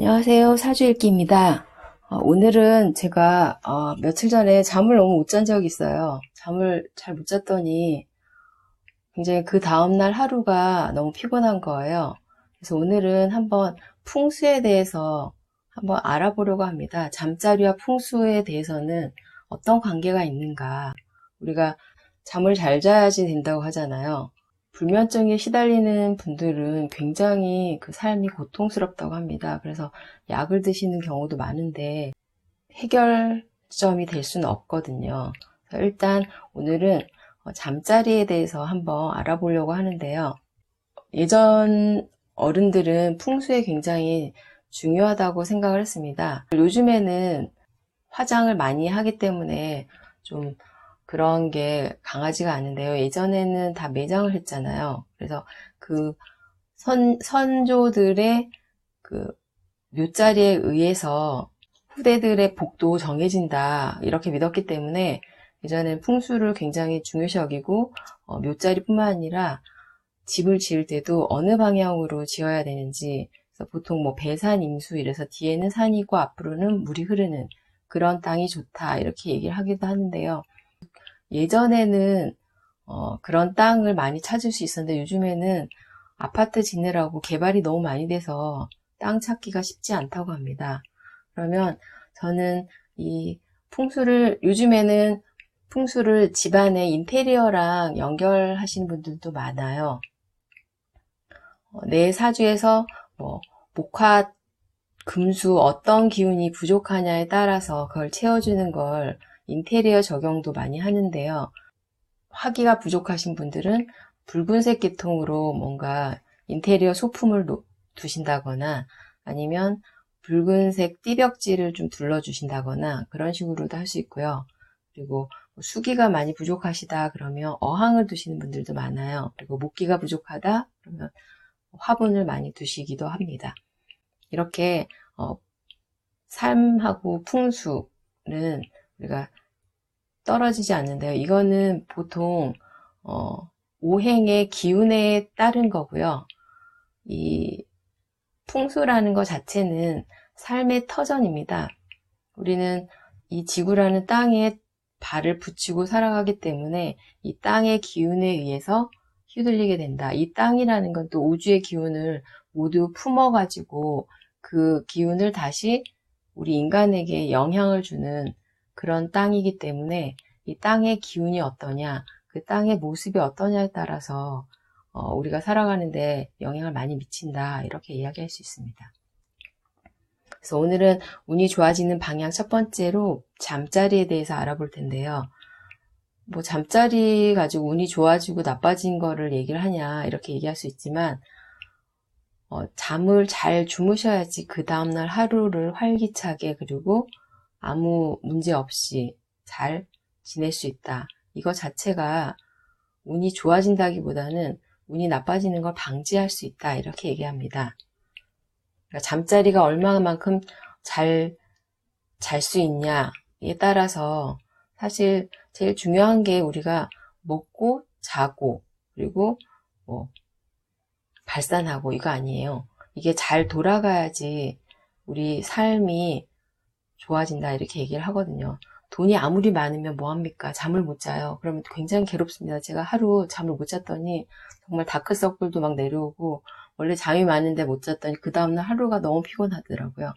안녕하세요. 사주일기입니다. 오늘은 제가 며칠 전에 잠을 너무 못 잔 적이 있어요. 잠을 잘 못 잤더니 굉장히 그 다음날 하루가 너무 피곤한 거예요. 그래서 오늘은 한번 풍수에 대해서 한번 알아보려고 합니다. 잠자리와 풍수에 대해서는 어떤 관계가 있는가. 우리가 잠을 잘 자야지 된다고 하잖아요. 불면증에 시달리는 분들은 굉장히 그 삶이 고통스럽다고 합니다. 그래서 약을 드시는 경우도 많은데 해결점이 될 수는 없거든요. 일단 오늘은 잠자리에 대해서 한번 알아보려고 하는데요. 예전 어른들은 풍수에 굉장히 중요하다고 생각을 했습니다. 요즘에는 화장을 많이 하기 때문에 좀 그런 게 강하지가 않은데요. 예전에는 다 매장을 했잖아요. 그래서 그 선조들의 그 묘자리에 의해서 후대들의 복도 정해진다 이렇게 믿었기 때문에 예전에는 풍수를 굉장히 중요시 여기고 묘자리뿐만 아니라 집을 지을 때도 어느 방향으로 지어야 되는지, 그래서 보통 뭐 배산 임수 이래서 뒤에는 산이고 앞으로는 물이 흐르는 그런 땅이 좋다 이렇게 얘기를 하기도 하는데요. 예전에는 그런 땅을 많이 찾을 수 있었는데 요즘에는 아파트 지느라고 개발이 너무 많이 돼서 땅 찾기가 쉽지 않다고 합니다. 그러면 저는 이 풍수를, 요즘에는 풍수를 집안의 인테리어랑 연결하시는 분들도 많아요. 내 사주에서 뭐 목화, 금수 어떤 기운이 부족하냐에 따라서 그걸 채워주는 걸 인테리어 적용도 많이 하는데요. 화기가 부족하신 분들은 붉은색 계통으로 뭔가 인테리어 소품을 두신다거나 아니면 붉은색 띠벽지를 좀 둘러주신다거나 그런 식으로도 할 수 있고요. 그리고 수기가 많이 부족하시다 그러면 어항을 두시는 분들도 많아요. 그리고 목기가 부족하다 그러면 화분을 많이 두시기도 합니다. 이렇게 삶하고 풍수는 우리가 떨어지지 않는데요. 이거는 보통 오행의 기운에 따른 거고요. 이 풍수라는 것 자체는 삶의 터전입니다. 우리는 이 지구라는 땅에 발을 붙이고 살아가기 때문에 이 땅의 기운에 의해서 휘둘리게 된다. 이 땅이라는 건 또 우주의 기운을 모두 품어가지고 그 기운을 다시 우리 인간에게 영향을 주는 그런 땅이기 때문에 이 땅의 기운이 어떠냐, 그 땅의 모습이 어떠냐에 따라서 우리가 살아가는데 영향을 많이 미친다. 이렇게 이야기할 수 있습니다. 그래서 오늘은 운이 좋아지는 방향 첫 번째로 잠자리에 대해서 알아볼 텐데요. 뭐 잠자리 가지고 운이 좋아지고 나빠진 거를 얘기를 하냐 이렇게 얘기할 수 있지만 잠을 잘 주무셔야지 그 다음날 하루를 활기차게 그리고 아무 문제 없이 잘 지낼 수 있다. 이거 자체가 운이 좋아진다기보다는 운이 나빠지는 걸 방지할 수 있다. 이렇게 얘기합니다. 그러니까 잠자리가 얼마만큼 잘 수 있냐에 따라서 사실 제일 중요한 게 우리가 먹고 자고 그리고 뭐 발산하고 이거 아니에요. 이게 잘 돌아가야지 우리 삶이 좋아진다 이렇게 얘기를 하거든요. 돈이 아무리 많으면 뭐합니까? 잠을 못 자요. 그러면 굉장히 괴롭습니다. 제가 하루 잠을 못 잤더니 정말 다크서클도 막 내려오고 원래 잠이 많은데 못 잤더니 그 다음날 하루가 너무 피곤하더라고요.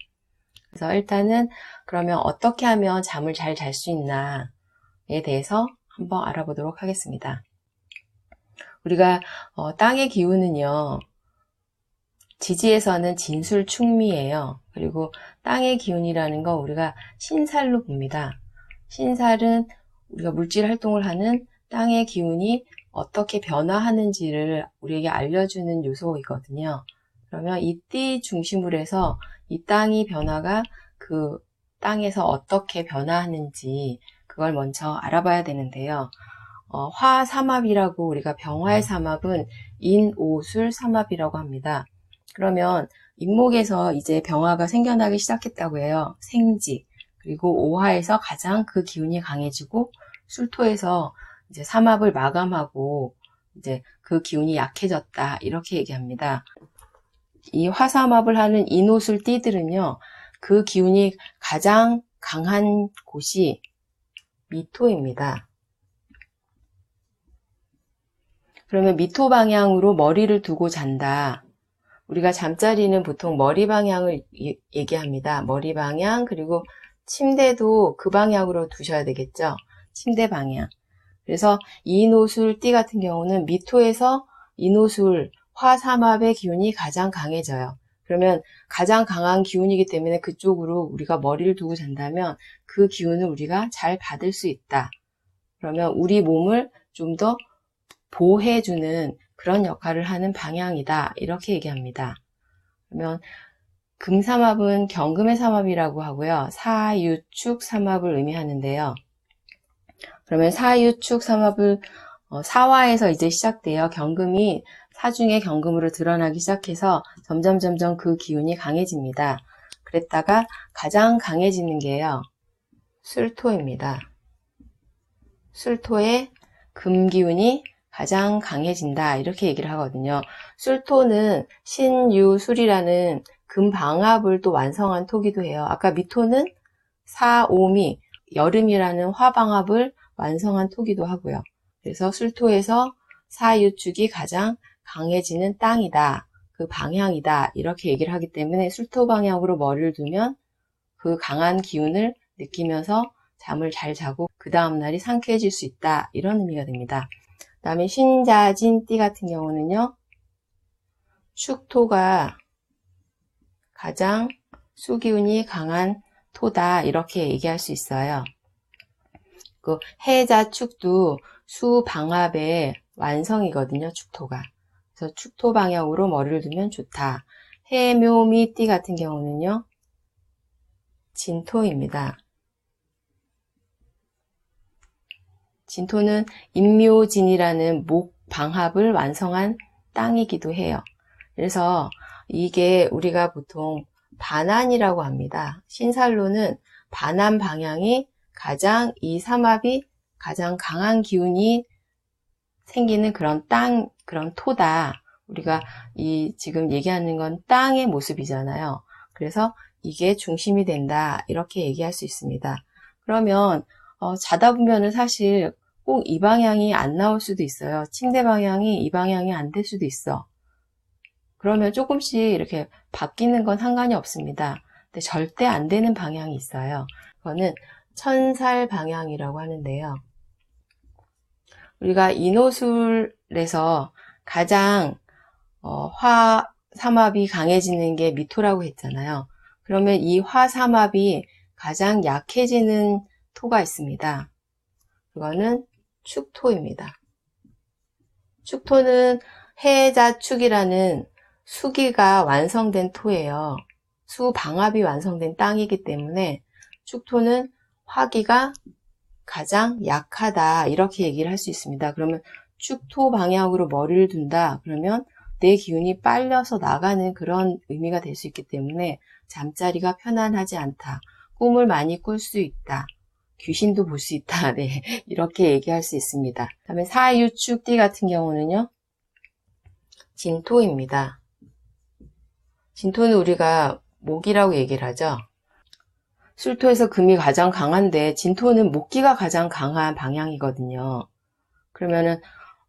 그래서 일단은 그러면 어떻게 하면 잠을 잘 잘 수 있나에 대해서 한번 알아보도록 하겠습니다. 우리가 땅의 기운은요. 지지에서는 진술충미예요. 그리고 땅의 기운이라는 거 우리가 신살로 봅니다. 신살은 우리가 물질 활동을 하는 땅의 기운이 어떻게 변화하는지를 우리에게 알려주는 요소이거든요. 그러면 이 띠 중심으로 해서 이 땅이 변화가 그 땅에서 어떻게 변화하는지 그걸 먼저 알아봐야 되는데요. 화삼합이라고 우리가 병화의 삼합은 인오술 삼합이라고 합니다. 그러면 인목에서 이제 병화가 생겨나기 시작했다고 해요. 생지. 그리고 오화에서 가장 그 기운이 강해지고 술토에서 이제 삼합을 마감하고 이제 그 기운이 약해졌다. 이렇게 얘기합니다. 이 화삼합을 하는 인호술 띠들은요, 그 기운이 가장 강한 곳이 미토입니다. 그러면 미토 방향으로 머리를 두고 잔다. 우리가 잠자리는 보통 머리 방향을 얘기합니다. 머리 방향, 그리고 침대도 그 방향으로 두셔야 되겠죠. 침대 방향. 그래서 이노술 띠 같은 경우는 미토에서 이노술 화삼합의 기운이 가장 강해져요. 그러면 가장 강한 기운이기 때문에 그쪽으로 우리가 머리를 두고 잔다면 그 기운을 우리가 잘 받을 수 있다. 그러면 우리 몸을 좀 더 보호해주는 그런 역할을 하는 방향이다. 이렇게 얘기합니다. 그러면 금삼합은 경금의 삼합이라고 하고요. 사유축 삼합을 의미하는데요. 그러면 사유축 삼합을 사화에서 이제 시작돼요. 경금이 사중의 경금으로 드러나기 시작해서 점점 그 기운이 강해집니다. 그랬다가 가장 강해지는 게요. 술토입니다. 술토의 금기운이 가장 강해진다. 이렇게 얘기를 하거든요. 술토는 신유술이라는 금방합을 또 완성한 토기도 해요. 아까 미토는 사오미, 여름이라는 화방합을 완성한 토기도 하고요. 그래서 술토에서 사유축이 가장 강해지는 땅이다. 그 방향이다. 이렇게 얘기를 하기 때문에 술토 방향으로 머리를 두면 그 강한 기운을 느끼면서 잠을 잘 자고 그 다음날이 상쾌해질 수 있다. 이런 의미가 됩니다. 그 다음에 신자진띠 같은 경우는요. 축토가 가장 수기운이 강한 토다. 이렇게 얘기할 수 있어요. 그 해자축도 수방합의 완성이거든요. 축토가. 그래서 축토 방향으로 머리를 두면 좋다. 해묘미띠 같은 경우는요. 진토입니다. 진토는 인묘진이라는 목방합을 완성한 땅이기도 해요. 그래서 이게 우리가 보통 반환이라고 합니다. 신살로는 반환 방향이 가장 이 삼합이 가장 강한 기운이 생기는 그런 땅, 그런 토다. 우리가 지금 얘기하는 건 땅의 모습이잖아요. 그래서 이게 중심이 된다. 이렇게 얘기할 수 있습니다. 그러면 자다 보면은 사실 꼭 이 방향이 안 나올 수도 있어요. 침대 방향이 이 방향이 안 될 수도 있어. 그러면 조금씩 이렇게 바뀌는 건 상관이 없습니다. 근데 절대 안 되는 방향이 있어요. 그거는 천살 방향이라고 하는데요. 우리가 인호술에서 가장 화삼합이 강해지는 게 미토라고 했잖아요. 그러면 이 화삼합이 가장 약해지는 토가 있습니다. 그거는 축토입니다. 축토는 해자축이라는 수기가 완성된 토예요. 수방합이 완성된 땅이기 때문에 축토는 화기가 가장 약하다. 이렇게 얘기를 할 수 있습니다. 그러면 축토 방향으로 머리를 둔다. 그러면 내 기운이 빨려서 나가는 그런 의미가 될 수 있기 때문에 잠자리가 편안하지 않다. 꿈을 많이 꿀 수 있다. 귀신도 볼 수 있다. 네, 이렇게 얘기할 수 있습니다. 그다음에 사유축띠 같은 경우는요. 진토입니다. 진토는 우리가 목이라고 얘기를 하죠. 술토에서 금이 가장 강한데 진토는 목기가 가장 강한 방향이거든요. 그러면은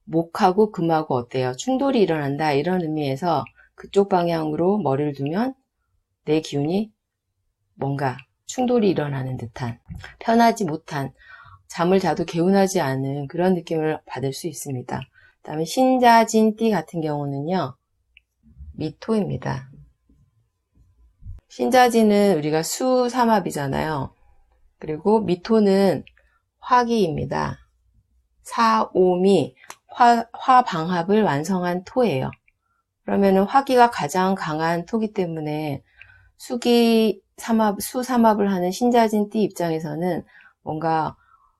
목하고 금하고 어때요? 충돌이 일어난다. 이런 의미에서 그쪽 방향으로 머리를 두면 내 기운이 뭔가 충돌이 일어나는 듯한, 편하지 못한, 잠을 자도 개운하지 않은 그런 느낌을 받을 수 있습니다. 그 다음에 신자진띠 같은 경우는요. 미토입니다. 신자진은 우리가 수삼합이잖아요. 그리고 미토는 화기입니다. 사오미, 화방합을 완성한 토예요. 그러면은 화기가 가장 강한 토기 때문에 수삼합을 하는 신자진띠 입장에서는 뭔가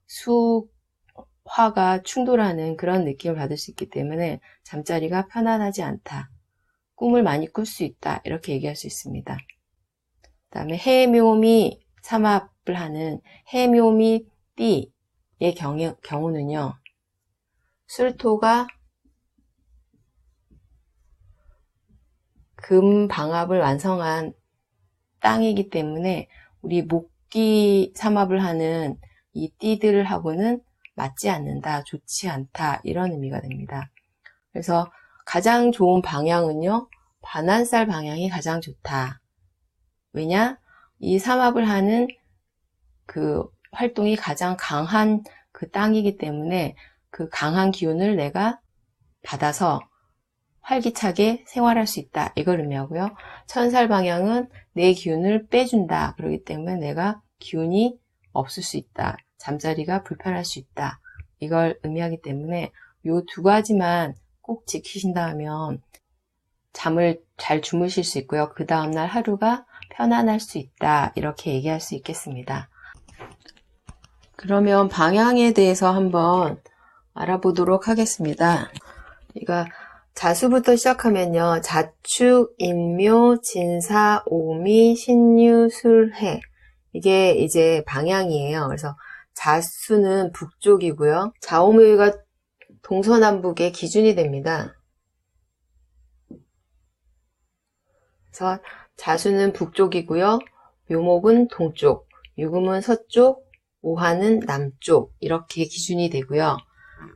수화가 충돌하는 그런 느낌을 받을 수 있기 때문에 잠자리가 편안하지 않다. 꿈을 많이 꿀 수 있다. 이렇게 얘기할 수 있습니다. 그 다음에 해묘미 삼합을 하는 해묘미 띠의 경우는요. 술토가 금방합을 완성한 땅이기 때문에 우리 목기 삼합을 하는 이 띠들하고는 맞지 않는다, 좋지 않다, 이런 의미가 됩니다. 그래서 가장 좋은 방향은요, 반환살 방향이 가장 좋다. 왜냐? 이 삼합을 하는 그 활동이 가장 강한 그 땅이기 때문에 그 강한 기운을 내가 받아서 활기차게 생활할 수 있다. 이걸 의미하고요. 천살 방향은 내 기운을 빼준다. 그렇기 때문에 내가 기운이 없을 수 있다. 잠자리가 불편할 수 있다. 이걸 의미하기 때문에 요 두 가지만 꼭 지키신다면 잠을 잘 주무실 수 있고요. 그 다음날 하루가 편안할 수 있다. 이렇게 얘기할 수 있겠습니다. 그러면 방향에 대해서 한번 알아보도록 하겠습니다. 이거 자수부터 시작하면요. 자축, 인묘, 진사, 오미, 신유, 술해. 이게 이제 방향이에요. 그래서 자수는 북쪽이고요. 자오묘가 동서남북의 기준이 됩니다. 그래서 자수는 북쪽이고요. 묘목은 동쪽, 유금은 서쪽, 오화는 남쪽 이렇게 기준이 되고요.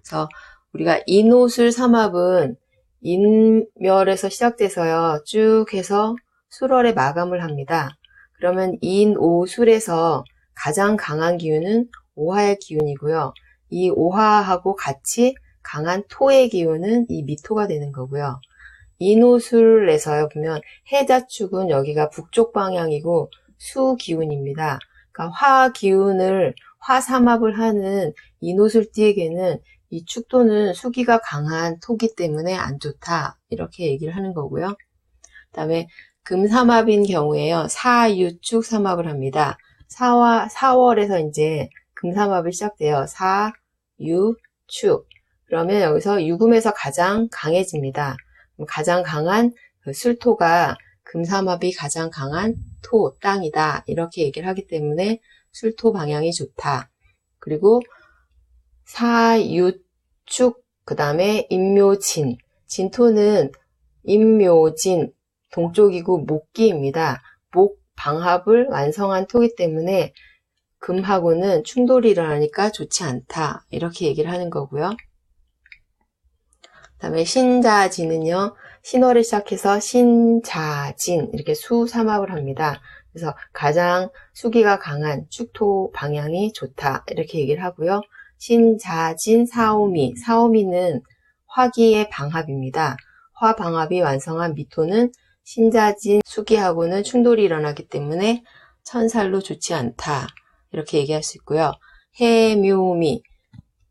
그래서 우리가 인오술 삼합은 인멸에서 시작돼서요. 쭉 해서 술월에 마감을 합니다. 그러면 인오술에서 가장 강한 기운은 오화의 기운이고요. 이 오화하고 같이 강한 토의 기운은 이 미토가 되는 거고요. 인오술에서요 보면 해자축은 여기가 북쪽 방향이고 수 기운입니다. 그러니까 화 기운을 화삼합을 하는 인오술띠에게는 이 축토는 수기가 강한 토기 때문에 안 좋다. 이렇게 얘기를 하는 거고요. 그 다음에 금삼합인 경우에요. 사유축 삼합을 합니다. 4월에서 이제 금삼합이 시작돼요. 사유축. 그러면 여기서 유금에서 가장 강해집니다. 가장 강한 그 술토가 금삼합이 가장 강한 토, 땅이다. 이렇게 얘기를 하기 때문에 술토 방향이 좋다. 그리고 사유축, 그 다음에 인묘진. 진토는 인묘진, 동쪽이고 목기입니다. 목 방합을 완성한 토기 때문에 금하고는 충돌이 일어나니까 좋지 않다. 이렇게 얘기를 하는 거고요. 그 다음에 신자진은요. 신월을 시작해서 신자진 이렇게 수삼합을 합니다. 그래서 가장 수기가 강한 축토 방향이 좋다. 이렇게 얘기를 하고요. 신자진 사오미. 사오미는 화기의 방합입니다. 화 방합이 완성한 미토는 신자진 수기하고는 충돌이 일어나기 때문에 천살로 좋지 않다. 이렇게 얘기할 수 있고요. 해묘미.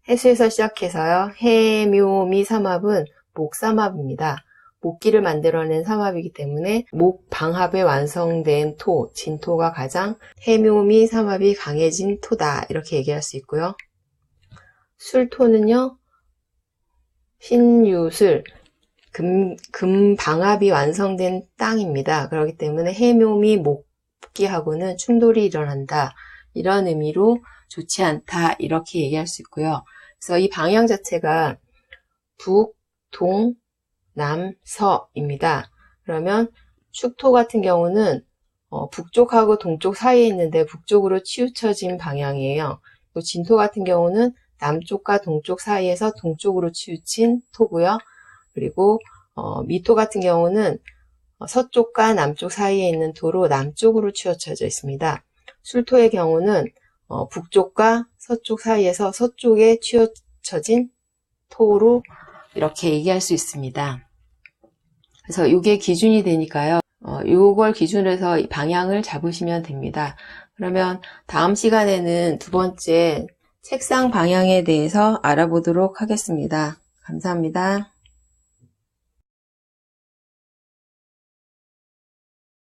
해수에서 시작해서요. 해묘미 삼합은 목삼합입니다. 목기를 만들어낸 삼합이기 때문에 목 방합에 완성된 토, 진토가 가장 해묘미 삼합이 강해진 토다. 이렇게 얘기할 수 있고요. 술토는요. 신유술, 금 방합이 완성된 땅입니다. 그렇기 때문에 해묘미 목기하고는 충돌이 일어난다. 이런 의미로 좋지 않다. 이렇게 얘기할 수 있고요. 그래서 이 방향 자체가 북, 동, 남, 서입니다. 그러면 축토 같은 경우는 북쪽하고 동쪽 사이에 있는데 북쪽으로 치우쳐진 방향이에요. 또 진토 같은 경우는 남쪽과 동쪽 사이에서 동쪽으로 치우친 토고요. 그리고 미토 같은 경우는 서쪽과 남쪽 사이에 있는 토로 남쪽으로 치우쳐져 있습니다. 술토의 경우는 북쪽과 서쪽 사이에서 서쪽에 치우쳐진 토로 이렇게 얘기할 수 있습니다. 그래서 이게 기준이 되니까요. 요걸 기준으로 해서 방향을 잡으시면 됩니다. 그러면 다음 시간에는 두 번째 책상 방향에 대해서 알아보도록 하겠습니다. 감사합니다.